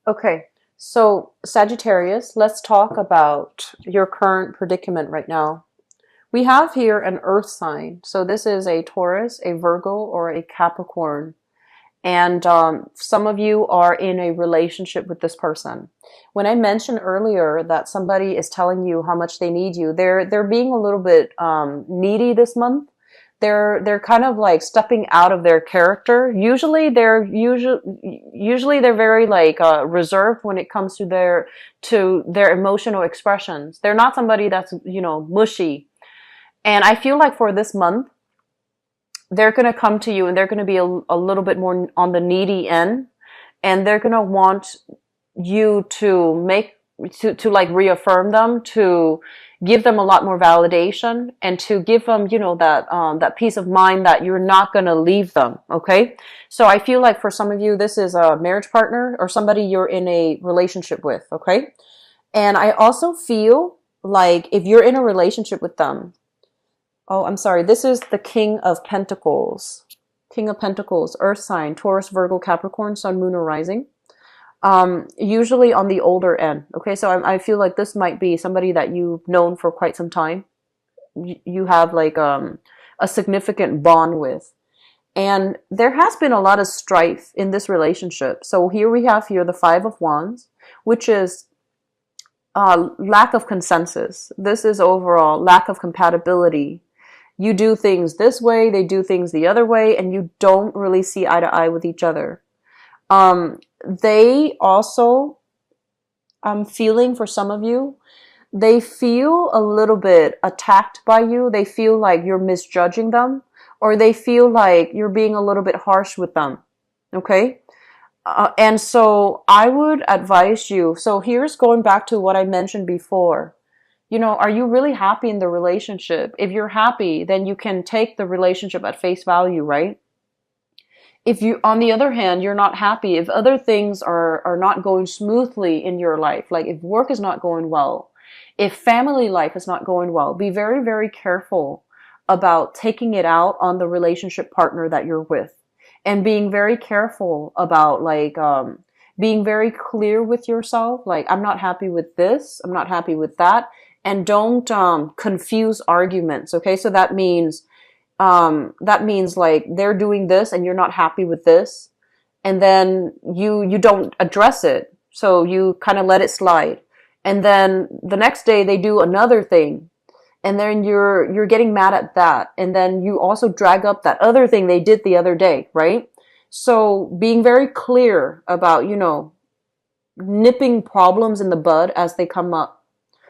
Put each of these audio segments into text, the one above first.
Okay, so Sagittarius, let's talk about your current predicament right now. We have here an earth sign. So this is a Taurus, a Virgo, or a Capricorn. And some of you are in a relationship with this person. When I mentioned earlier that somebody is telling you how much they need you, they're being a little bit needy this month. They're kind of like stepping out of their character. Usually they're very like reserved when it comes to their emotional expressions. They're not somebody that's mushy. And I feel like for this month they're going to come to you and they're going to be a little bit more on the needy end, and they're going to want you to like reaffirm them, to give them a lot more validation, and to give them that peace of mind that you're not going to leave them. Okay, so I feel like for some of you this is a marriage partner or somebody you're in a relationship with. Okay, and I also feel like if you're in a relationship with them, oh, I'm sorry. This is the King of Pentacles. King of Pentacles, Earth sign, Taurus, Virgo, Capricorn, Sun, Moon, or Rising. Usually on the older end. Okay, so I feel like this might be somebody that you've known for quite some time. You have like a significant bond with. And there has been a lot of strife in this relationship. So here we have the Five of Wands, which is lack of consensus. This is overall lack of compatibility. You do things this way, they do things the other way, and you don't really see eye to eye with each other. They also, I'm feeling for some of you, they feel a little bit attacked by you. They feel like you're misjudging them, or they feel like you're being a little bit harsh with them. Okay? And so I would advise you, so here's going back to what I mentioned before. Are you really happy in the relationship? If you're happy, then you can take the relationship at face value, right? If you, on the other hand, you're not happy, if other things are not going smoothly in your life, like if work is not going well, if family life is not going well, be very, very careful about taking it out on the relationship partner that you're with. And being very careful about being very clear with yourself. Like, I'm not happy with this. I'm not happy with that. And don't confuse arguments. Okay, so that means like they're doing this and you're not happy with this, and then you don't address it. So you kind of let it slide, and then the next day they do another thing, and then you're getting mad at that, and then you also drag up that other thing they did the other day, right? So being very clear about nipping problems in the bud as they come up.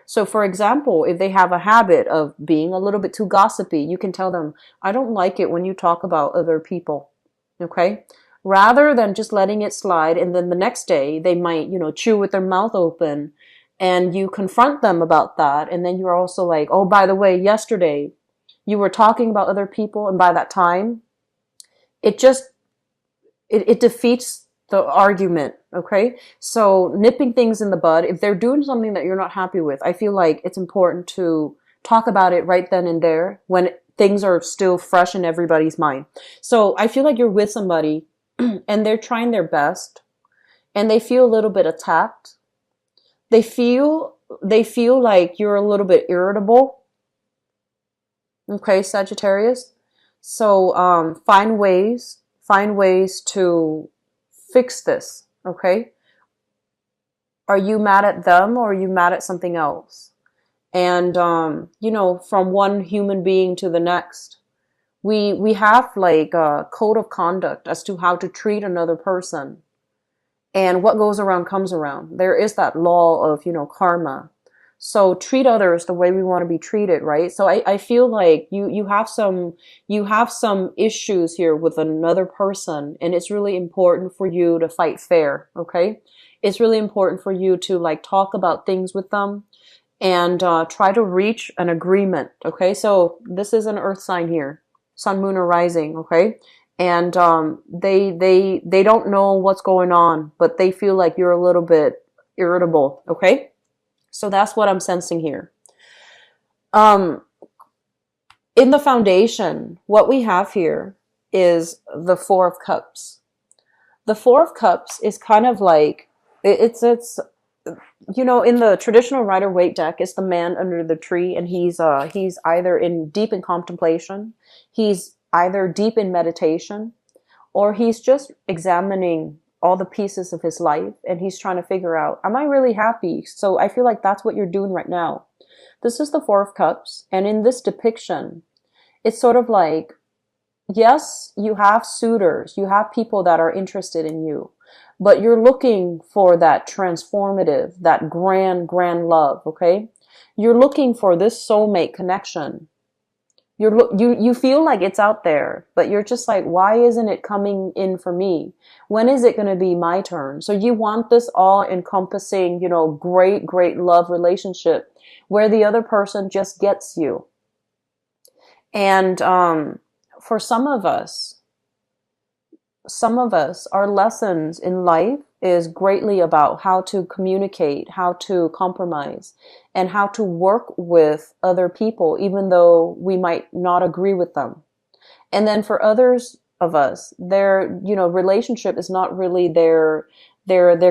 So for example, if they have a habit of being a little bit too gossipy, you can tell them, I don't like it when you talk about other people. Okay? Rather than just letting it slide, and then the next day they might, chew with their mouth open, and you confront them about that, and then you're also like, oh, by the way, yesterday you were talking about other people, and by that time, it defeats the argument. Okay, so nipping things in the bud, if they're doing something that you're not happy with, I feel like it's important to talk about it right then and there when things are still fresh in everybody's mind. So I feel like you're with somebody and they're trying their best and they feel a little bit attacked. They feel like you're a little bit irritable. Okay, Sagittarius. So find ways to fix this. Okay? Are you mad at them or are you mad at something else? And, from one human being to the next, we have like a code of conduct as to how to treat another person. And what goes around comes around. There is that law of, karma. So treat others the way we want to be treated, right? So I feel like you have some issues here with another person, and it's really important for you to fight fair, okay? It's really important for you to like talk about things with them and try to reach an agreement, okay? So this is an earth sign here, sun, moon, or rising, okay? And they don't know what's going on, but they feel like you're a little bit irritable, okay? So that's what I'm sensing here. In the foundation, what we have here is the Four of Cups. The Four of Cups is kind of like It's in the traditional Rider-Waite deck, it's the man under the tree, and he's either in deep in contemplation, he's either deep in meditation, or he's just examining all the pieces of his life, and he's trying to figure out, am I really happy? So I feel like that's what you're doing right now. This is the Four of Cups, and in this depiction, it's sort of like, yes, you have suitors, you have people that are interested in you, but you're looking for that transformative, that grand love, okay? You're looking for this soulmate connection. You feel like it's out there, but you're just like, why isn't it coming in for me? When is it going to be my turn? So you want this all encompassing, great love relationship where the other person just gets you. And for some of us, our lessons in life is greatly about how to communicate, how to compromise, and how to work with other people, even though we might not agree with them. And then for others of us, their, relationship is not really their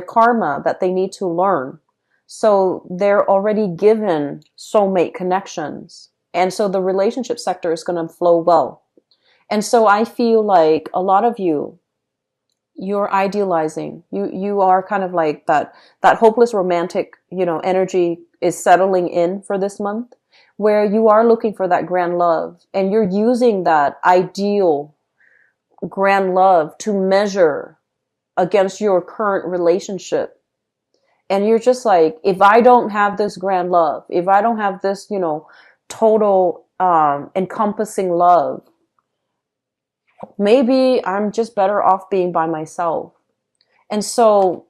karma that they need to learn. So they're already given soulmate connections. And so the relationship sector is going to flow well. And so I feel like a lot of you're idealizing. You are kind of like that hopeless romantic, energy is settling in for this month, where you are looking for that grand love, and you're using that ideal grand love to measure against your current relationship. And you're just like, if I don't have this grand love, if I don't have this, total encompassing love, maybe I'm just better off being by myself. And so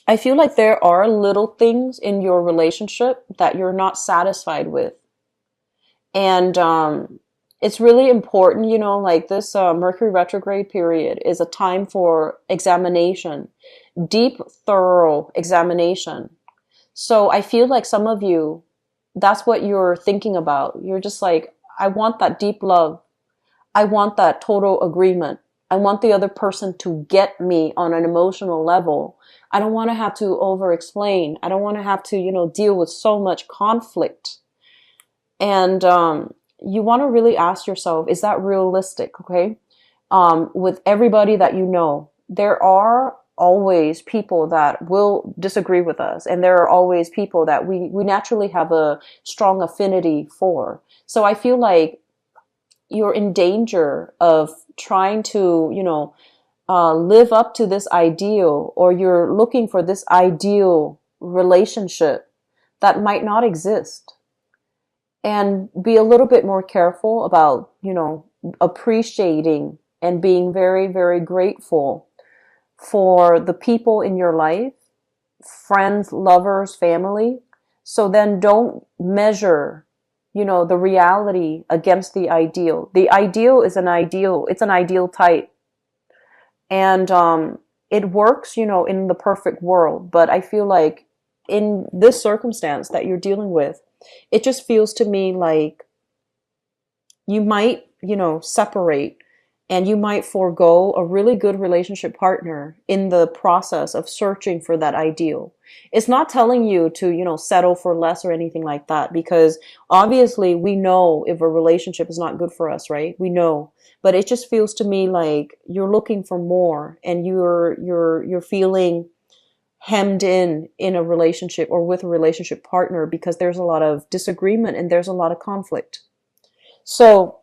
I feel like there are little things in your relationship that you're not satisfied with. And it's really important, like this Mercury retrograde period is a time for examination, deep, thorough examination. So I feel like some of you, that's what you're thinking about. You're just like, I want that deep love. I want that total agreement. I want the other person to get me on an emotional level. I don't want to have to over-explain. I don't want to have to, deal with so much conflict. And you want to really ask yourself, is that realistic? Okay. With everybody that you know, there are always people that will disagree with us. And there are always people that we naturally have a strong affinity for. So I feel like you're in danger of trying to, live up to this ideal, or you're looking for this ideal relationship that might not exist. And be a little bit more careful about, appreciating and being very, very grateful for the people in your life, friends, lovers, family. So then don't measure the reality against the ideal. The ideal is an ideal. It's an ideal type. And it works, in the perfect world. But I feel like in this circumstance that you're dealing with, it just feels to me like you might, separate, and you might forego a really good relationship partner in the process of searching for that ideal. It's not telling you to, settle for less or anything like that, because obviously we know if a relationship is not good for us, right? We know. But it just feels to me like you're looking for more, and you're feeling hemmed in a relationship or with a relationship partner because there's a lot of disagreement and there's a lot of conflict. So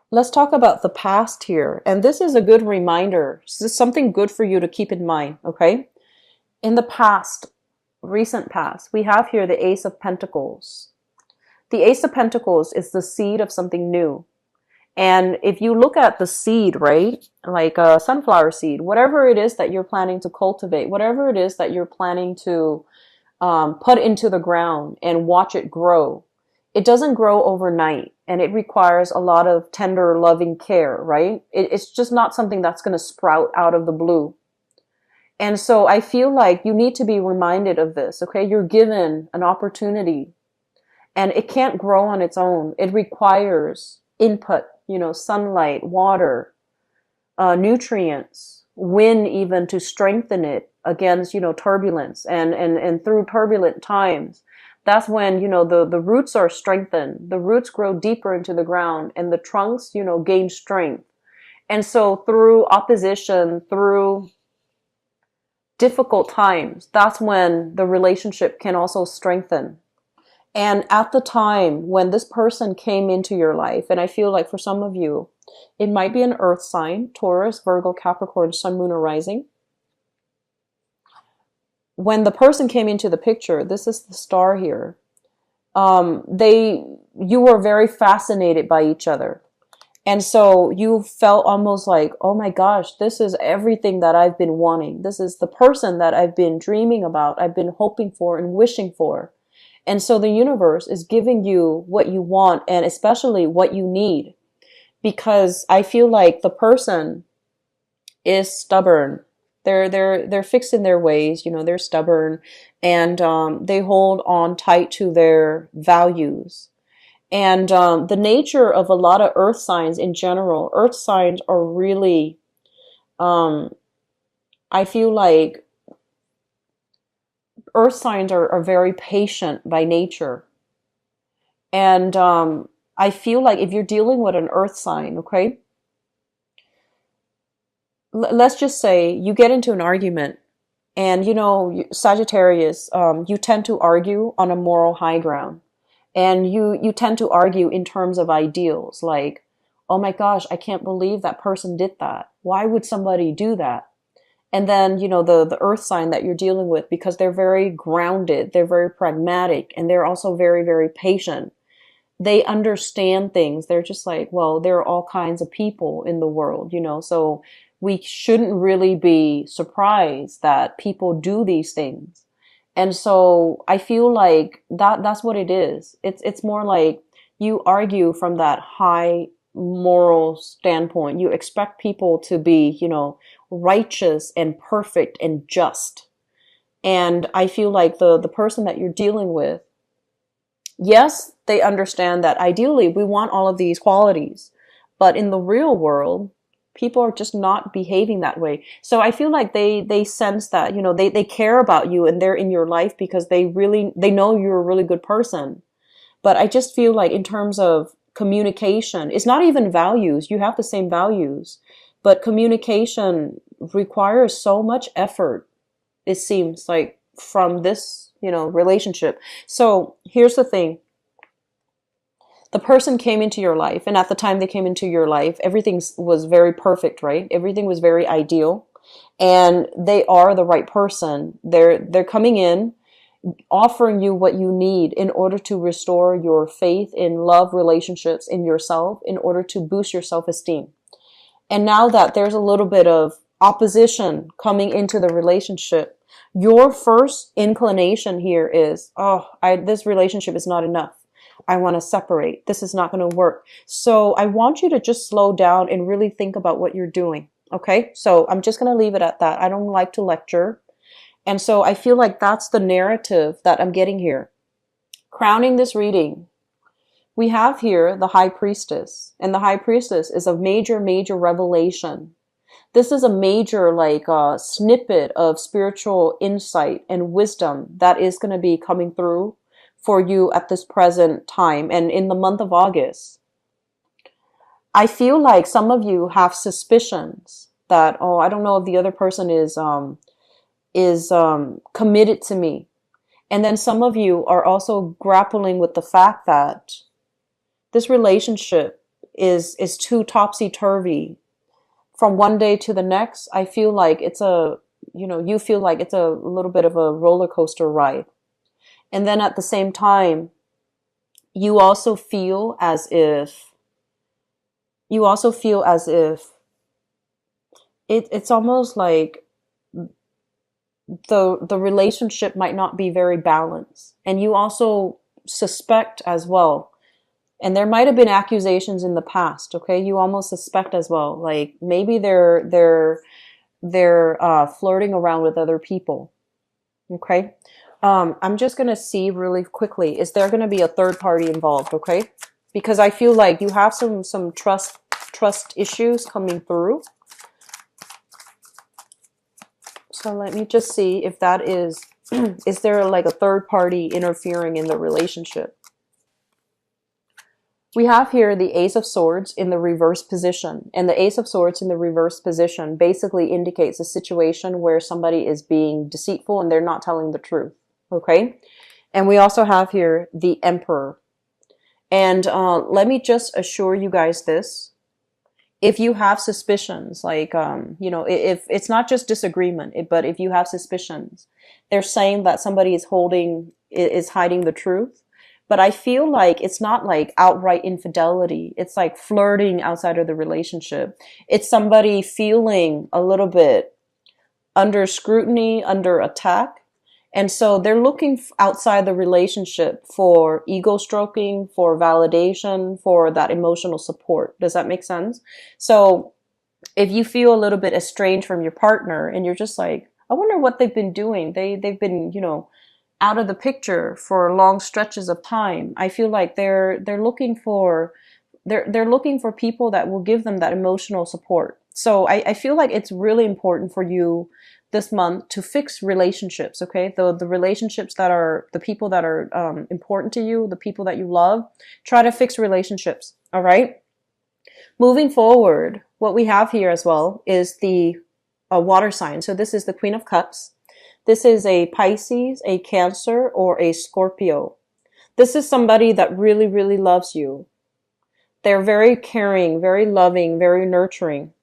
let's talk about the past here. And this is a good reminder. This is something good for you to keep in mind, okay? In the past, recent past, we have here the Ace of Pentacles. The Ace of Pentacles is the seed of something new. And if you look at the seed, right, like a sunflower seed, whatever it is that you're planning to cultivate, whatever it is that you're planning to put into the ground and watch it grow, it doesn't grow overnight, and it requires a lot of tender, loving care, right? It's just not something that's going to sprout out of the blue. And so I feel like you need to be reminded of this, okay? You're given an opportunity, and it can't grow on its own. It requires input, sunlight, water, nutrients, wind even to strengthen it against, turbulence and through turbulent times. That's when, the roots are strengthened. The roots grow deeper into the ground and the trunks, gain strength. And so through opposition, through difficult times, that's when the relationship can also strengthen. And at the time when this person came into your life, and I feel like for some of you, it might be an earth sign, Taurus, Virgo, Capricorn, Sun, Moon, or Rising. When the person came into the picture, this is the star here. You were very fascinated by each other. And so you felt almost like, oh my gosh, this is everything that I've been wanting. This is the person that I've been dreaming about, I've been hoping for and wishing for. And so the universe is giving you what you want and especially what you need. Because I feel like the person is stubborn. They're fixed in their ways, they're stubborn, and they hold on tight to their values. And the nature of a lot of earth signs in general, earth signs are really, I feel like earth signs are very patient by nature. And I feel like if you're dealing with an earth sign, okay, let's just say you get into an argument and, Sagittarius, you tend to argue on a moral high ground. And you tend to argue in terms of ideals, like, oh my gosh, I can't believe that person did that. Why would somebody do that? And then, the earth sign that you're dealing with, because they're very grounded, they're very pragmatic, and they're also very, very patient. They understand things. They're just like, well, there are all kinds of people in the world, so we shouldn't really be surprised that people do these things. And so I feel like that's what it is. It's more like you argue from that high moral standpoint. You expect people to be, righteous and perfect and just. And I feel like the person that you're dealing with, yes, they understand that ideally we want all of these qualities, but in the real world, people are just not behaving that way. So I feel like they sense that, they care about you and they're in your life because they know you're a really good person. But I just feel like in terms of communication, it's not even values. You have the same values, but communication requires so much effort, it seems like, from this, relationship. So here's the thing. The person came into your life, and at the time they came into your life, everything was very perfect, right? Everything was very ideal, and they are the right person. They're coming in, offering you what you need in order to restore your faith in love, relationships, in yourself, in order to boost your self-esteem. And now that there's a little bit of opposition coming into the relationship, your first inclination here is, this relationship is not enough. I want to separate. This is not going to work. So I want you to just slow down and really think about what you're doing. Okay. So I'm just going to leave it at that. I don't like to lecture. And so I feel like that's the narrative that I'm getting here. Crowning this reading, we have here the High Priestess. And the High Priestess is a major, major revelation. This is a major snippet of spiritual insight and wisdom that is going to be coming through for you at this present time and in the month of August. I feel like some of you have suspicions that, I don't know if the other person is committed to me. And then some of you are also grappling with the fact that this relationship is too topsy-turvy. From one day to the next, I feel like you feel like it's a little bit of a roller coaster ride. And then at the same time, you also feel as if it's almost like the relationship might not be very balanced. And you also suspect as well. And there might have been accusations in the past, okay? You almost suspect as well. Like maybe they're flirting around with other people. Okay? I'm just going to see really quickly, is there going to be a third party involved, okay? Because I feel like you have some trust issues coming through. So let me just see if that is there like a third party interfering in the relationship? We have here the Ace of Swords in the reverse position. And the Ace of Swords in the reverse position basically indicates a situation where somebody is being deceitful and they're not telling the truth. Okay? And we also have here the Emperor. And let me just assure you guys this. If you have suspicions, like, if it's not just disagreement, but if you have suspicions, they're saying that somebody is hiding the truth. But I feel like it's not like outright infidelity. It's like flirting outside of the relationship. It's somebody feeling a little bit under scrutiny, under attack. And so they're looking outside the relationship for ego stroking, for validation, for that emotional support. Does that make sense? So if you feel a little bit estranged from your partner and you're just like, I wonder what they've been doing. They've been, out of the picture for long stretches of time. I feel like they're looking for people that will give them that emotional support. So I feel like it's really important for you this month to fix relationships, okay? The relationships that are the people that are important to you, the people that you love. Try to fix relationships, all right? Moving forward, what we have here as well is the water sign. So this is the Queen of Cups. This is a Pisces, a Cancer, or a Scorpio. This is somebody that really, really loves you. They're very caring, very loving, very nurturing.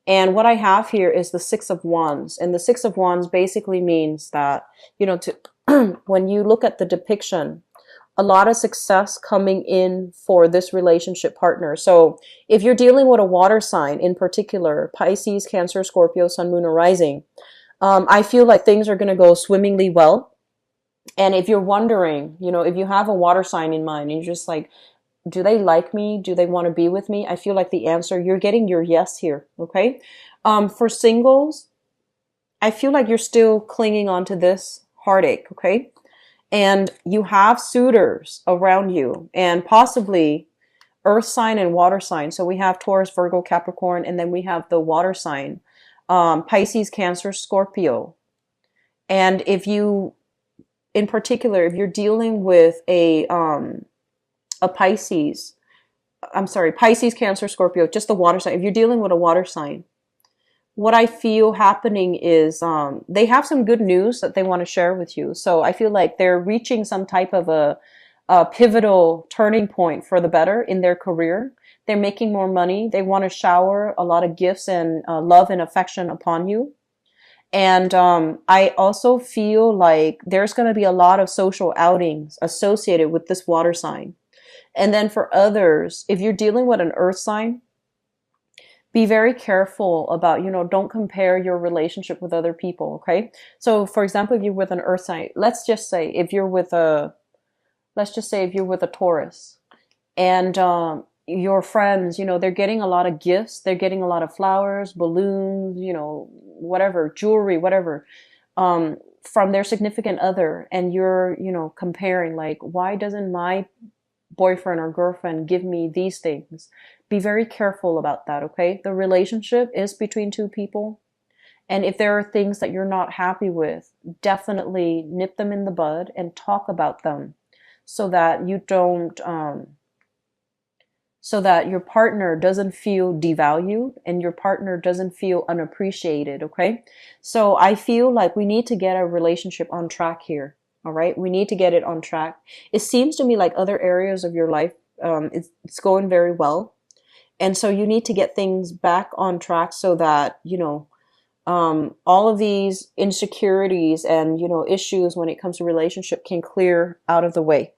And what I have here is the Six of Wands. And the Six of Wands basically means that, when you look at the depiction, a lot of success coming in for this relationship partner. So if you're dealing with a water sign in particular, Pisces, Cancer, Scorpio, Sun, Moon, or Rising, I feel like things are going to go swimmingly well. And if you're wondering, if you have a water sign in mind and you're just like, do they like me? Do they want to be with me? I feel like the answer, you're getting your yes here. Okay. For singles, I feel like you're still clinging on to this heartache. Okay. And you have suitors around you and possibly earth sign and water sign. So we have Taurus, Virgo, Capricorn, and then we have the water sign. Pisces, Cancer, Scorpio. And if you, in particular, if you're dealing with a Pisces, Pisces, Cancer, Scorpio, just the water sign. If you're dealing with a water sign, what I feel happening is they have some good news that they want to share with you. So I feel like they're reaching some type of a pivotal turning point for the better in their career. They're making more money. They want to shower a lot of gifts and love and affection upon you. And I also feel like there's going to be a lot of social outings associated with this water sign. And then for others, if you're dealing with an earth sign, be very careful about, don't compare your relationship with other people, okay? So for example, if you're with an earth sign, let's just say if you're with a Taurus and your friends, they're getting a lot of gifts. They're getting a lot of flowers, balloons, whatever, jewelry, whatever, from their significant other. And you're, comparing like, why doesn't my boyfriend or girlfriend give me these things? Be very careful about that, okay? The relationship is between two people. And if there are things that you're not happy with, definitely nip them in the bud and talk about them so that you don't, so that your partner doesn't feel devalued and your partner doesn't feel unappreciated, okay? So I feel like we need to get our relationship on track here, all right? We need to get it on track. It seems to me like other areas of your life, it's going very well. And so you need to get things back on track so that, all of these insecurities and, issues when it comes to relationship can clear out of the way.